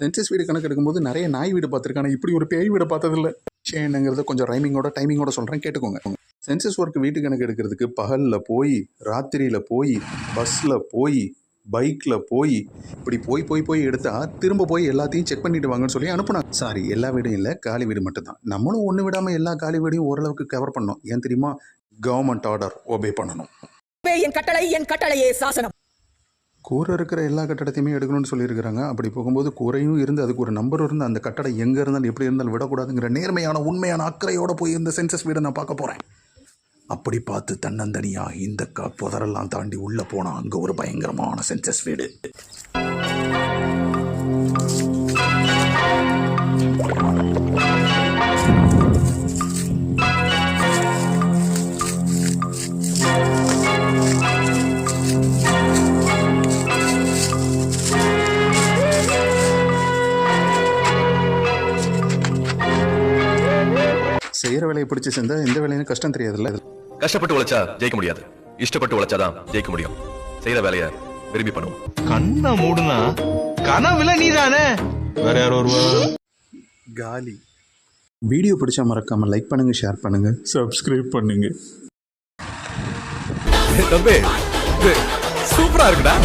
Census வீடு கணக்கு எடுக்கும்போது நிறைய நாய் வீடு பார்த்துருக்காங்க, இப்படி ஒரு பேய் வீடு பார்த்ததில்ல. என்னங்கிறத கொஞ்சம் ரைமிங்கோட டைமிங்கோட சொல்கிறேன், கேட்டுக்கோங்க. சென்சஸ் ஒர்க் வீட்டு கணக்கு எடுக்கிறதுக்கு பகலில் போய், ராத்திரியில் போய், பஸ்ஸில் போய், பைக்கில் போய், இப்படி போய் எடுத்தா திரும்ப போய் எல்லாத்தையும் செக் பண்ணிட்டு வாங்கன்னு சொல்லி அனுப்புனாங்க. சாரி, எல்லா வீடும் இல்லை, காலி வீடு மட்டும்தான். நம்மளும் ஒன்று விடாமல் எல்லா காலி வீடையும் ஓரளவுக்கு கவர் பண்ணோம். ஏன் தெரியுமா? கவர்மெண்ட் ஆர்டர் ஒபே பண்ணணும். என் கட்டளையே சாசனம். கூரை இருக்கிற எல்லா கட்டடத்தையுமே எடுக்கணும்னு சொல்லியிருக்கிறாங்க. அப்படி போகும்போது கூரையும் இருந்து அதுக்கு ஒரு நம்பர் இருந்து அந்த கட்டடம் எங்கே இருந்தாலும் எப்படி இருந்தாலும் விடக்கூடாதுங்கிற நேர்மையான உண்மையான அக்கறையோடு போய் இந்த சென்சஸ் வீடை நான் பார்க்க போகிறேன். அப்படி பார்த்து தன்னந்தனியாக இந்த புதரெல்லாம் தாண்டி உள்ளே போனால் அங்கே ஒரு பயங்கரமான சென்சஸ் வீடு. செய்கிற வேலையை பிடிச்சி செஞ்சால் எந்த வேலையும் கஷ்டம் தெரியாதுல்ல. கஷ்டப்பட்டு உழைச்சா ஜெயிக்க முடியாது, இஷ்டப்பட்டு உழைச்சாதான் ஜெயிக்க முடியும். செய்யற வேலையை விரும்பி பண்ணுவோம். கண்ணை மூடுனா கனவுல நீதானே, வேற யாரோ வருவா. காலி. வீடியோ பிடிச்சா மறக்காம லைக் பண்ணுங்க, ஷேர் பண்ணுங்க, சப்ஸ்கிரைப் பண்ணுங்க. தம்பி சூப்பரா இருக்குடா.